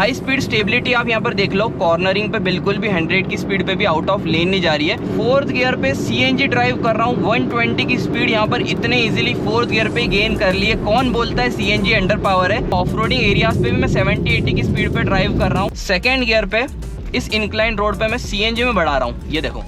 High speed stability आप यहाँ पर देख लो, कॉर्नरिंग पे बिल्कुल भी 100 की स्पीड पे भी आउट ऑफ लेन नहीं जा रही है। फोर्थ गियर पे सीएनजी ड्राइव कर रहा हूँ, 120 की स्पीड यहाँ पर इतने इजीली फोर्थ गियर पे गेन कर ली है। कौन बोलता है सीएनजी अंडर पावर है। ऑफ रोडिंग एरियाज पे भी मैं 70-80 की स्पीड पे ड्राइव कर रहा हूँ। सेकेंड गियर पे इस इंक्लाइन रोड पे मैं सीएनजी में बढ़ा रहा हूँ, ये देखो।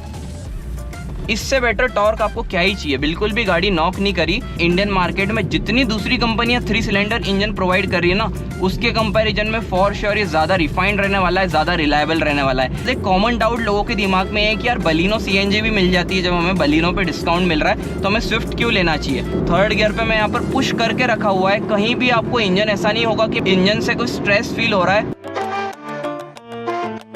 इससे बेटर टॉर्क आपको क्या ही चाहिए। बिल्कुल भी गाड़ी नॉक नहीं करी। इंडियन मार्केट में जितनी दूसरी कंपनियां 3 सिलेंडर इंजन प्रोवाइड कर रही है ना, उसके कंपैरिजन में फॉर श्योर ये ज्यादा रिफाइंड रहने वाला है, ज्यादा रिलायबल रहने वाला है। एक कॉमन डाउट लोगों के दिमाग में है कि यार बलिनो सीएनजी भी मिल जाती है, जब हमें बलिनो पे डिस्काउंट मिल रहा है तो हमें स्विफ्ट क्यों लेना चाहिए। थर्ड गियर पे मैं यहाँ पर पुश करके रखा हुआ है, कहीं भी आपको इंजन ऐसा नहीं होगा कि इंजन से कोई स्ट्रेस फील हो रहा है।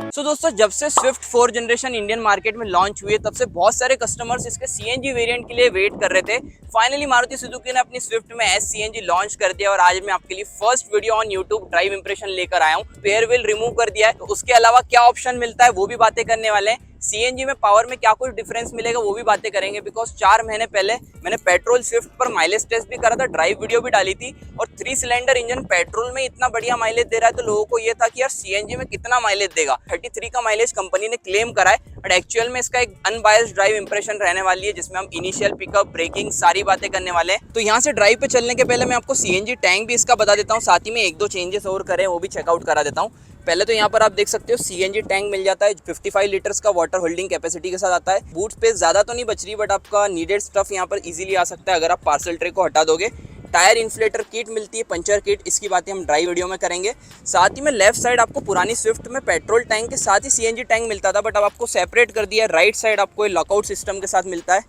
तो दोस्तों, जब से स्विफ्ट 4 जनरेशन इंडियन मार्केट में लॉन्च हुई है, तब से बहुत सारे कस्टमर्स इसके सीएनजी वेरिएंट के लिए वेट कर रहे थे। फाइनली मारुति सुजुकी ने अपनी स्विफ्ट में एस सीएनजी लॉन्च कर दिया और आज मैं आपके लिए first video on YouTube drive impression लेकर आया हूँ। पेयर व्हील रिमूव कर दिया है, तो उसके अलावा क्या ऑप्शन मिलता है वो भी बातें करने वाले हैं। सीएनजी में पावर में क्या कुछ डिफरेंस मिलेगा वो भी बातें करेंगे। बिकॉज 4 महीने पहले मैंने पेट्रोल स्विफ्ट पर माइलेज टेस्ट भी करा था, ड्राइव वीडियो भी डाली थी। और 3 सिलेंडर इंजन पेट्रोल में इतना बढ़िया माइलेज दे रहा है, तो लोगों को ये था कि यार सीएनजी में कितना माइलेज देगा। 33 का माइलेज कंपनी ने क्लेम करा है, बट एक्चुअल में इसका एक अनबायस्ड ड्राइव इंप्रेशन रहने वाली है, जिसमें हम इनिशियल पिकअप, ब्रेकिंग, सारी बातें करने वाले हैं। तो यहाँ से ड्राइव पे चलने के पहले मैं आपको सीएनजी टैंक भी इसका बता देता हूँ, साथ ही में 1-2 चेंजेस और करें वो भी चेकआउट करा देता हूँ। पहले तो यहाँ पर आप देख सकते हो सीएनजी टैंक मिल जाता है, 55 लीटर्स का वाटर होल्डिंग कैपेसिटी के साथ आता है। बूट स्पेस ज़्यादा तो नहीं बच रही, बट आपका नीडेड स्टफ यहाँ पर इजीली आ सकता है अगर आप पार्सल ट्रे को हटा दोगे। टायर इन्फ्लेटर किट मिलती है, पंचर किट, इसकी बातें हम ड्राइव वीडियो में करेंगे। साथ ही में लेफ्ट साइड आपको पुरानी स्विफ्ट में पेट्रोल टैंक के साथ ही सीएनजी टैंक मिलता था, बट अब आपको सेपरेट कर दिया है। राइट साइड आपको लॉकआउट सिस्टम के साथ मिलता है।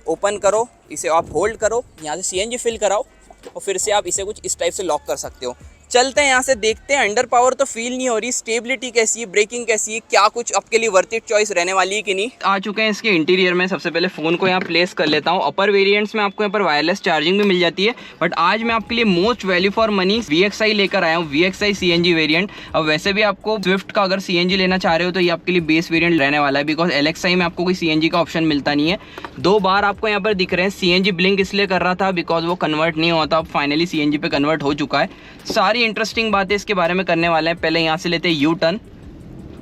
ओपन करो, इसे आप होल्ड करो, यहाँ से सीएनजी फिल कराओ और फिर से आप इसे कुछ इस टाइप से लॉक कर सकते हो। चलते हैं यहाँ से, देखते हैं अंडर पावर तो फील नहीं हो रही, स्टेबिलिटी कैसी है, ब्रेकिंग कैसी है, क्या कुछ आपके लिए वर्थ इट चॉइस रहने वाली है कि नहीं। आ चुके हैं इसके इंटीरियर में। सबसे पहले फ़ोन को यहाँ प्लेस कर लेता हूँ। अपर वेरिएंट्स में आपको यहाँ पर वायरलेस चार्जिंग भी मिल जाती है, बट आज मैं आपके लिए most value for money VXI लेकर आया हूँ, VXI CNG वेरियंट। अब वैसे भी आपको स्विफ्ट का अगर CNG लेना चाह रहे हो तो ये आपके लिए बेस वेरियंट रहने वाला है, बिकॉज LXI में आपको कोई CNG का ऑप्शन मिलता नहीं है। 2 बार आपको यहाँ पर दिख रहे हैं। CNG ब्लिंक इसलिए कर रहा था बिकॉज वो कन्वर्ट नहीं हुआ था, अब फाइनली CNG पे कन्वर्ट हो चुका है। सारी इंटरेस्टिंग बातें इसके बारे में करने वाले हैं। पहले यहाँ से लेते हैं यू टर्न।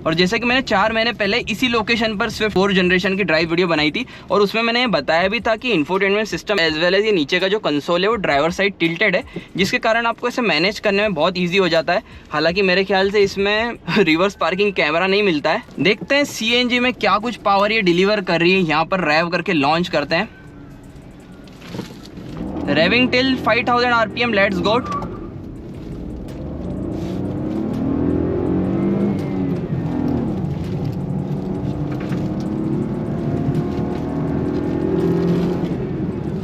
और जैसे कि मैंने 4 महीने पहले इसी लोकेशन पर स्विफ्ट 4 जनरेशन की ड्राइव वीडियो बनाई थी, और उसमें मैंने बताया भी था कि infotainment system as well as ये नीचे का जो कंसोल है वो ड्राइवर साइड टिल्टेड है, जिसके कारण आपको इसे मैनेज करने में बहुत ईजी हो जाता है। हालांकि मेरे ख्याल से इसमें रिवर्स पार्किंग कैमरा नहीं मिलता है। देखते हैं सीएनजी में क्या कुछ पावर ये डिलीवर कर रही है। यहाँ पर रेव करके लॉन्च करते हैं। Raving till 5000 RPM, let's go.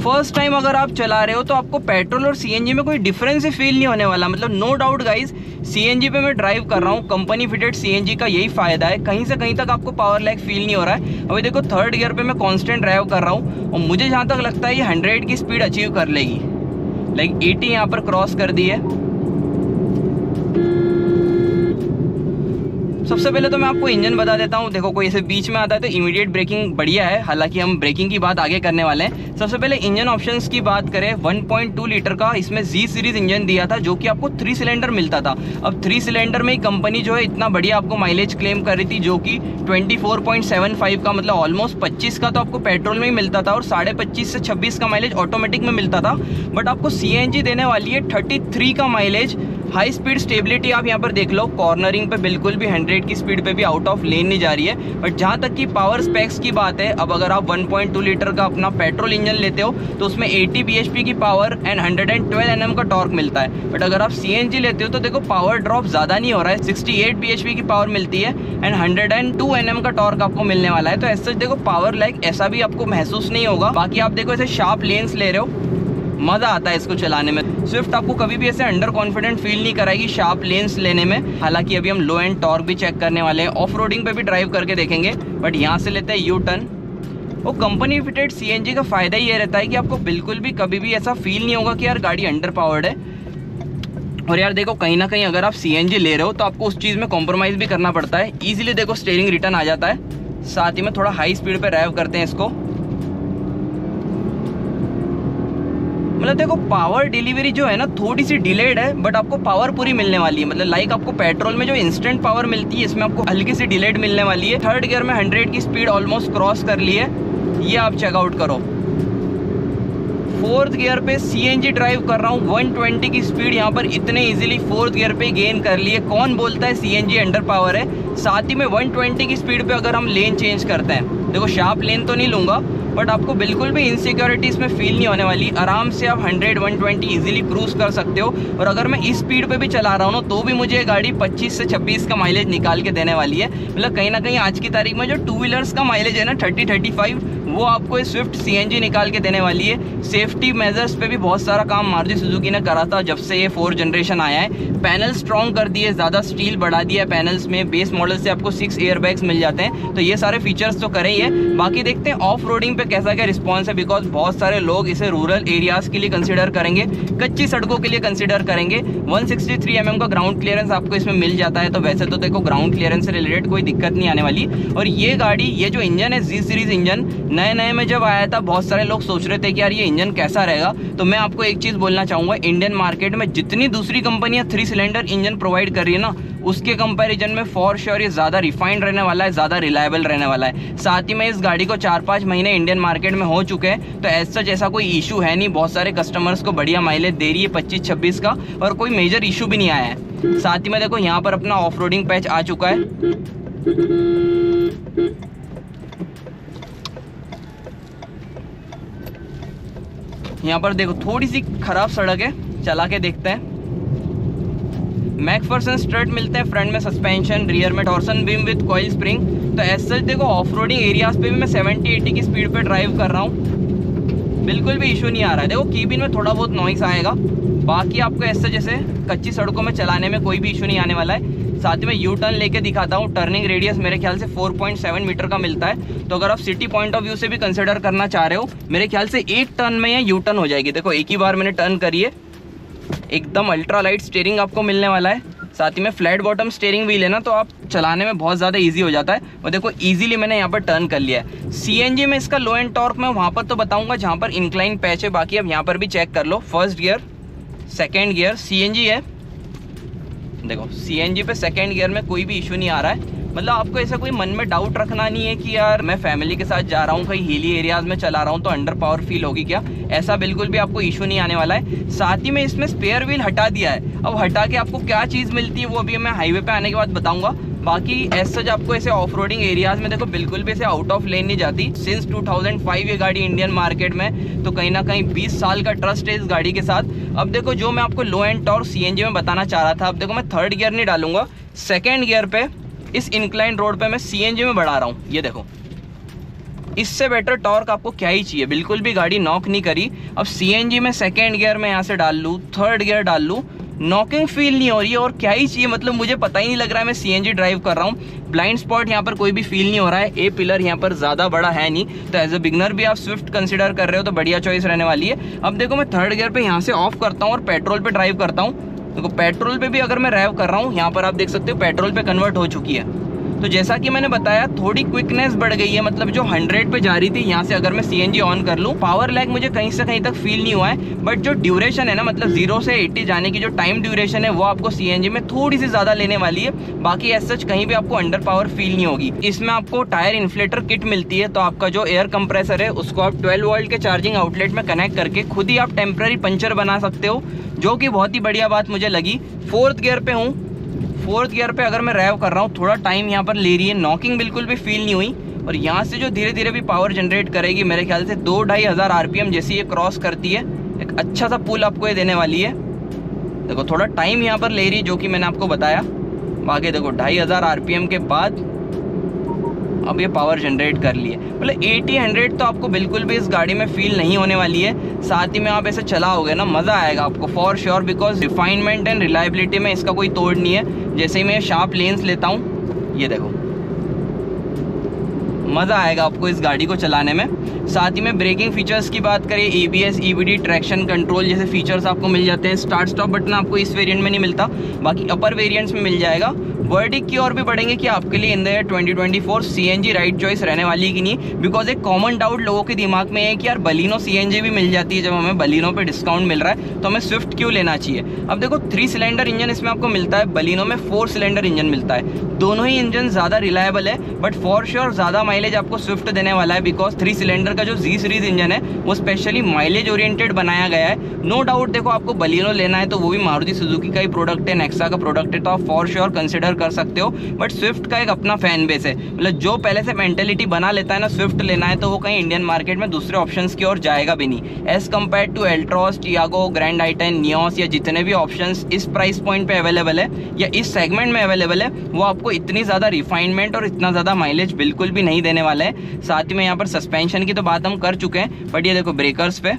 First time अगर आप चला रहे हो तो आपको पेट्रोल और सीएनजी में कोई डिफरेंस ही फील नहीं होने वाला। मतलब नो डाउट गाइस, सीएनजी पे मैं ड्राइव कर रहा हूँ, कंपनी फिटेड सीएनजी का यही फायदा है, कहीं से कहीं तक आपको पावर लैग फील नहीं हो रहा है। अभी देखो 3rd गियर पे मैं कांस्टेंट ड्राइव कर रहा हूँ और मुझे जहाँ तक लगता है ये 100 की स्पीड अचीव कर लेगी। लाइक 80 यहाँ पर क्रॉस कर दी है। सबसे पहले तो मैं आपको इंजन बता देता हूँ। देखो, कोई ऐसे बीच में आता है तो इमीडिएट ब्रेकिंग बढ़िया है, हालांकि हम ब्रेकिंग की बात आगे करने वाले हैं। सबसे पहले इंजन ऑप्शंस की बात करें, 1.2 लीटर का इसमें जी सीरीज इंजन दिया था, जो कि आपको 3 सिलेंडर मिलता था। अब 3 सिलेंडर में ही कंपनी जो है इतना बढ़िया आपको माइलेज क्लेम कर रही थी, जो कि 24.75 का, मतलब ऑलमोस्ट 25 का तो आपको पेट्रोल में ही मिलता था और 25.5 से 26 का माइलेज ऑटोमेटिक में मिलता था। बट आपको सीएनजी देने वाली है 33 का माइलेज। हाई स्पीड स्टेबिलिटी आप यहाँ पर देख लो, कॉर्नरिंग पे बिल्कुल भी 100 की स्पीड पे भी आउट ऑफ लेन नहीं जा रही है। बट जहाँ तक कि पावर स्पेक्स की बात है, अब अगर आप 1.2 लीटर का अपना पेट्रोल इंजन लेते हो तो उसमें 80 bhp की पावर एंड 112 Nm का टॉर्क मिलता है। बट अगर आप सीएनजी लेते हो तो देखो पावर ड्रॉप ज़्यादा नहीं हो रहा है, 68 bhp की पावर मिलती है एंड 102 Nm का टॉर्क आपको मिलने वाला है। तो ऐसा देखो पावर लैग ऐसा भी आपको महसूस नहीं होगा। बाकी आप देखो ऐसे शार्प लेन्स ले रहे हो, मज़ा आता है इसको चलाने में। स्विफ्ट आपको कभी भी ऐसे अंडर कॉन्फिडेंट फील नहीं कराएगी शार्प लेन्स लेने में। हालांकि अभी हम लो एंड टॉर्क भी चेक करने वाले हैं, ऑफ रोडिंग पे भी ड्राइव करके देखेंगे। बट यहाँ से लेते हैं यू टर्न। वो कंपनी फिटेड सीएनजी का फ़ायदा ये रहता है कि आपको बिल्कुल भी कभी भी ऐसा फील नहीं होगा कि यार गाड़ी अंडर पावर्ड है। और यार देखो, कहीं ना कहीं अगर आप सीएनजी ले रहे हो तो आपको उस चीज़ में कॉम्प्रोमाइज़ भी करना पड़ता है। ईजिली देखो स्टीयरिंग रिटर्न आ जाता है। साथ ही में थोड़ा हाई स्पीड पर ड्राइव करते हैं इसको। मतलब देखो पावर डिलीवरी जो है ना थोड़ी सी डिलेड है, बट आपको पावर पूरी मिलने वाली है। मतलब लाइक आपको पेट्रोल में जो इंस्टेंट पावर मिलती है, इसमें आपको हल्की सी डिलेड मिलने वाली है। थर्ड गियर में 100 की स्पीड ऑलमोस्ट क्रॉस कर ली है, ये आप चेकआउट करो। फोर्थ गियर पे सीएनजी ड्राइव कर रहा हूँ, 120 की स्पीड यहाँ पर इतने इजीली फोर्थ गियर पे गेन कर ली है। कौन बोलता है सीएनजी अंडर पावर है। साथ ही में 120 की स्पीड पे अगर हम लेन चेंज करते हैं, देखो शार्प लेन तो नहीं लूँगा, बट आपको बिल्कुल भी इनसिक्योरिटी इसमें फील नहीं होने वाली। आराम से आप 100-120 इजीली क्रूज कर सकते हो। और अगर मैं इस स्पीड पे भी चला रहा हूँ ना, तो भी मुझे ये गाड़ी 25 से 26 का माइलेज निकाल के देने वाली है। मतलब कहीं ना कहीं आज की तारीख में जो टू व्हीलर्स का माइलेज है ना 30-35, वो आपको ये स्विफ्ट सीएनजी निकाल के देने वाली है। सेफ्टी मेजर्स पे भी बहुत सारा काम मारुति सुजुकी ने करा था जब से ये 4th जनरेशन आया है। पैनल स्ट्रॉन्ग कर दिए, ज़्यादा स्टील बढ़ा दिया है पैनल्स में। बेस मॉडल से आपको 6 एयरबैग्स मिल जाते हैं, तो ये सारे फीचर्स तो करे ही है। बाकी देखते हैं ऑफ रोडिंग पे कैसा क्या रिस्पॉन्स है, बिकॉज बहुत सारे लोग इसे रूरल एरियाज के लिए कंसिडर करेंगे, कच्ची सड़कों के लिए कंसिडर करेंगे। 163 mm का ग्राउंड क्लियरेंस आपको इसमें मिल जाता है, तो वैसे तो देखो ग्राउंड क्लियरेंस से रिलेटेड कोई दिक्कत नहीं आने वाली। और ये गाड़ी, ये जो इंजन है जी सीरीज इंजन, नए में जब आया था बहुत सारे लोग सोच रहे थे कि यार ये इंजन कैसा रहेगा। तो मैं आपको एक चीज़ बोलना चाहूँगा, इंडियन मार्केट में जितनी दूसरी कंपनियाँ 3 सिलेंडर इंजन प्रोवाइड कर रही है ना, उसके कंपैरिजन में फॉर श्योर ये ज़्यादा रिफाइंड रहने वाला है, ज़्यादा रिलायबल रहने वाला है। साथ ही में इस गाड़ी को 4-5 महीने इंडियन मार्केट में हो चुके हैं, तो ऐसा जैसा कोई इशू है नहीं। बहुत सारे कस्टमर्स को बढ़िया माइलेज दे रही है 25-26 का, और कोई मेजर इशू भी नहीं आया है। साथ ही में देखो यहाँ पर अपना ऑफ रोडिंग पैच आ चुका है। यहाँ पर देखो थोड़ी सी खराब सड़क है, चला के देखते हैं। मैकफर्सन स्ट्रट मिलते हैं फ्रंट में, सस्पेंशन रियर में torsion beam with coil spring. तो एज सच देखो ऑफ रोडिंग एरियाज पे भी मैं 70-80 की स्पीड पे ड्राइव कर रहा हूँ, बिल्कुल भी इशू नहीं आ रहा है। देखो कीबिन में थोड़ा बहुत नॉइस आएगा, बाकी आपको ऐसे जैसे कच्ची सड़कों में चलाने में कोई भी इशू नहीं आने वाला है। साथ ही में यू टर्न लेके दिखाता हूँ। टर्निंग रेडियस मेरे ख्याल से 4.7 मीटर का मिलता है, तो अगर आप सिटी पॉइंट ऑफ व्यू से भी कंसिडर करना चाह रहे हो, मेरे ख्याल से एक टर्न में यह यू टर्न हो जाएगी। देखो एक ही बार मैंने टर्न करी है, एकदम अल्ट्रा लाइट स्टीयरिंग आपको मिलने वाला है। साथ ही में फ्लैट बॉटम स्टीयरिंग व्हील है ना, तो आप चलाने में बहुत ज़्यादा इजी हो जाता है। और देखो इजीली मैंने यहाँ पर टर्न कर लिया है। सीएनजी में इसका लो एंड टॉर्क मैं वहाँ पर तो बताऊँगा जहाँ पर इंक्लाइन पैच है, बाकी अब यहाँ पर भी चेक कर लो। First gear, second gear, CNG है। देखो सीएनजी पे सेकेंड गियर में कोई भी इशू नहीं आ रहा है। मतलब आपको ऐसा कोई मन में डाउट रखना नहीं है कि यार मैं फैमिली के साथ जा रहा हूँ, कहीं हिली एरियाज में चला रहा हूँ तो अंडर पावर फील होगी क्या, ऐसा बिल्कुल भी आपको इशू नहीं आने वाला है। साथ ही में इसमें स्पेयर व्हील हटा दिया है। अब हटा के आपको क्या चीज़ मिलती है वो अभी मैं हाईवे पे आने के बाद बताऊंगा। बाकी ऐसा जो आपको ऐसे ऑफ रोडिंग एरियाज में देखो बिल्कुल भी ऐसे आउट ऑफ लेन नहीं जाती। सिंस 2005 ये गाड़ी इंडियन मार्केट में, तो कहीं ना कहीं 20 साल का ट्रस्ट है इस गाड़ी के साथ। अब देखो जो मैं आपको लो एंड टॉर्क सीएनजी में बताना चाह रहा था, अब देखो मैं थर्ड गियर नहीं डालूंगा, सेकेंड गियर पे इस इंक्लाइन रोड पे मैं सीएनजी में बढ़ा रहा हूँ। ये देखो इससे बेटर टॉर्क आपको क्या ही चाहिए, बिल्कुल भी गाड़ी नॉक नहीं करी। अब सीएनजी में सेकेंड गियर में यहाँ से डाल लूँ, थर्ड गियर डाल लूँ, नॉकिंग फील नहीं हो रही है। और क्या ही चाहिए, मतलब मुझे पता ही नहीं लग रहा है मैं सीएनजी ड्राइव कर रहा हूँ। ब्लाइंड स्पॉट यहाँ पर कोई भी फील नहीं हो रहा है। ए पिलर यहाँ पर ज़्यादा बड़ा है नहीं, तो एज अ बिगनर भी आप स्विफ्ट कंसिडर कर रहे हो तो बढ़िया चॉइस रहने वाली है। अब देखो मैं थर्ड गियर पे यहाँ से ऑफ करता हूँ और पेट्रोल पे ड्राइव करता हूँ। देखो पेट्रोल पे भी अगर मैं ड्राइव कर रहा हूँ, यहाँ पर आप देख सकते हो पेट्रोल पे कन्वर्ट हो चुकी है। तो जैसा कि मैंने बताया थोड़ी क्विकनेस बढ़ गई है, मतलब जो 100 पे जा रही थी यहाँ से अगर मैं सीएनजी ऑन कर लूँ, पावर लैग मुझे कहीं से कहीं तक फील नहीं हुआ है। बट जो ड्यूरेशन है ना, मतलब 0 से 80 जाने की जो टाइम ड्यूरेशन है वो आपको सीएनजी में थोड़ी सी ज़्यादा लेने वाली है। बाकी एज सच कहीं भी आपको अंडर पावर फील नहीं होगी। इसमें आपको टायर इन्फ्लेटर किट मिलती है, तो आपका जो एयर कंप्रेसर है उसको आप 12 वोल्ट के चार्जिंग आउटलेट में कनेक्ट करके खुद ही आप टेम्प्रेरी पंचर बना सकते हो, जो कि बहुत ही बढ़िया बात मुझे लगी। फोर्थ गियर पे हूँ, फोर्थ गियर पे अगर मैं ड्राइव कर रहा हूँ, थोड़ा टाइम यहाँ पर ले रही है, नॉकिंग बिल्कुल भी फील नहीं हुई। और यहाँ से जो धीरे धीरे भी पावर जनरेट करेगी, मेरे ख्याल से 2-2.5 हज़ार RPM जैसी ये क्रॉस करती है, एक अच्छा सा पुल आपको ये देने वाली है। देखो थोड़ा टाइम यहाँ पर ले रही है, जो कि मैंने आपको बताया। आगे देखो 2.5 हज़ार RPM के बाद अब ये पावर जनरेट कर ली है। मतलब 80-100 तो आपको बिल्कुल भी इस गाड़ी में फील नहीं होने वाली है। साथ ही में आप ऐसे चलाओगे ना, मज़ा आएगा आपको for sure, because refinement and reliability में इसका कोई तोड़ नहीं है। जैसे ही मैं शार्प लेन्स लेता हूँ, ये देखो मज़ा आएगा आपको इस गाड़ी को चलाने में। साथ ही में ब्रेकिंग फीचर्स की बात करें, ABS, EBD, ट्रैक्शन कंट्रोल जैसे फीचर्स आपको मिल जाते हैं। स्टार्ट स्टॉप बटन आपको इस वेरिएंट में नहीं मिलता, बाकी अपर वेरिएंट्स में मिल जाएगा। वर्डिक की ओर भी बढ़ेंगे कि आपके लिए in the 2024 CNG right choice रहने वाली कि नहीं, बिकॉज एक कॉमन डाउट लोगों के दिमाग में है कि यार बलिनो CNG भी मिल जाती है, जब हमें बलिनो पे डिस्काउंट मिल रहा है तो हमें स्विफ्ट क्यों लेना चाहिए। अब देखो 3 सिलेंडर इंजन इसमें आपको मिलता है, बलिनो में 4 सिलेंडर इंजन मिलता है। दोनों ही इंजन ज़्यादा रिलायबल है, बट फॉर श्योर ज़्यादा माइलेज आपको स्विफ्ट देने वाला है, बिकॉज 3 सिलेंडर का जो Z सीरीज इंजन है वो स्पेशली माइलेज ओरिएंटेड बनाया गया है। नो डाउट देखो आपको बलिनो लेना है तो वो भी मारुति सुजुकी का ही प्रोडक्ट है, नेक्सा का प्रोडक्ट है, तो आप फॉर श्योर कंसिडर कर सकते हो। बट स्विफ्ट का एक अपना फैन बेस है, मतलब जो पहले से मेंटेलिटी बना लेता है ना स्विफ्ट लेना है, तो वो कहीं इंडियन मार्केट में दूसरे ऑप्शंस की ओर जाएगा भी नहीं। As compared to Altroz, Tiago, Grand आई-10, नियोस या जितने भी ऑप्शंस इस प्राइस पॉइंट पे अवेलेबल है या इस सेगमेंट में अवेलेबल है, वो आपको इतनी ज़्यादा रिफाइनमेंट और इतना ज़्यादा माइलेज बिल्कुल भी नहीं देने वाला है। साथ ही में यहाँ पर सस्पेंशन की तो बात हम कर चुके हैं, बट ये देखो ब्रेकर्स पे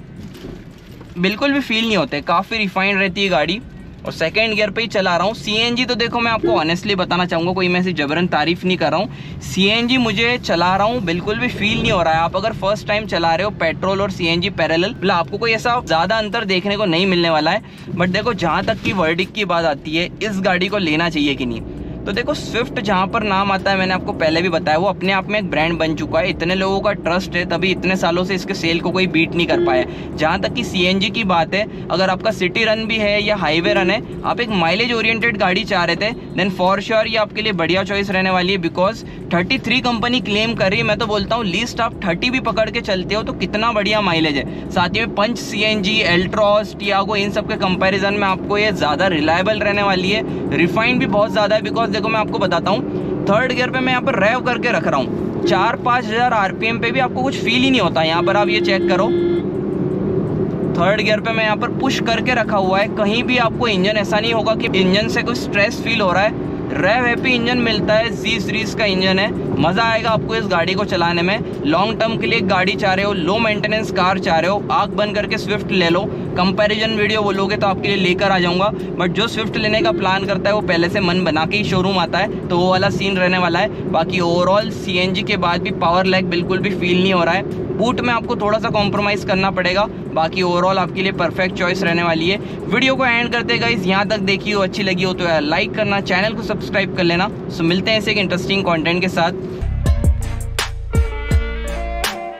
बिल्कुल भी फील नहीं होते, काफ़ी रिफाइंड रहती है गाड़ी। और सेकंड गियर पे ही चला रहा हूँ। CNG तो देखो मैं आपको ऑनेस्टली बताना चाहूँगा, कोई मैं ऐसी जबरन तारीफ नहीं कर रहा हूँ। CNG मुझे चला रहा हूँ बिल्कुल भी फील नहीं हो रहा है। आप अगर फर्स्ट टाइम चला रहे हो पेट्रोल और CNG पैरेलल, मतलब आपको कोई ऐसा ज़्यादा अंतर देखने को नहीं मिलने वाला है। बट देखो जहाँ तक की वर्डिक की बात आती है, इस गाड़ी को लेना चाहिए कि नहीं, तो देखो स्विफ्ट जहाँ पर नाम आता है, मैंने आपको पहले भी बताया, वो अपने आप में एक ब्रांड बन चुका है। इतने लोगों का ट्रस्ट है, तभी इतने सालों से इसके सेल को कोई बीट नहीं कर पाया। जहाँ तक कि CNG की बात है, अगर आपका सिटी रन भी है या हाईवे रन है, आप एक माइलेज ओरिएंटेड गाड़ी चाह रहे थे, देन फॉर श्योर ये आपके लिए बढ़िया चॉइस रहने वाली है। बिकॉज 33 कंपनी क्लेम कर रही है, मैं तो बोलता हूँ लीस्ट आप 30 भी पकड़ के चलते हो तो कितना बढ़िया माइलेज है। साथ ही में पंच, CNG, एल्ट्रॉस, टियागो, इन सब के कंपेरिजन में आपको ये ज़्यादा रिलायबल रहने वाली है। रिफाइंड भी बहुत ज़्यादा है, बिकॉज देखो मैं आपको बताता हूँ, थर्ड गियर पे मैं यहाँ पर रेव करके रख रहा हूँ, 4-5 हज़ार RPM पे भी आपको कुछ फील ही नहीं होता। यहाँ पर आप ये चेक करो, थर्ड गियर पे मैं यहाँ पर पुश करके रखा हुआ है, कहीं भी आपको इंजन ऐसा नहीं होगा कि इंजन से कुछ स्ट्रेस फील हो रहा है। रेव हैप्पी इंजन मिलता है, Z सीरीज का इंजन है, मज़ा आएगा आपको इस गाड़ी को चलाने में। लॉन्ग टर्म के लिए गाड़ी चाह रहे हो, लो मेंटेनेंस कार चाह रहे हो, आँख बंद करके स्विफ्ट ले लो। कंपैरिजन वीडियो बोलोगे तो आपके लिए लेकर आ जाऊंगा, बट जो स्विफ्ट लेने का प्लान करता है वो पहले से मन बना के ही शोरूम आता है, तो वो वाला सीन रहने वाला है। बाकी ओवरऑल CNG के बाद भी पावर लैग बिल्कुल भी फील नहीं हो रहा है। बूट में आपको थोड़ा सा कॉम्प्रोमाइज़ करना पड़ेगा, बाकी ओवरऑल आपके लिए परफेक्ट चॉइस रहने वाली है। वीडियो को एंड करते गाइस, यहाँ तक देखी हो, अच्छी लगी हो तो यार लाइक करना, चैनल को सब्सक्राइब कर लेना। सो मिलते हैं ऐसे एक इंटरेस्टिंग कंटेंट के साथ।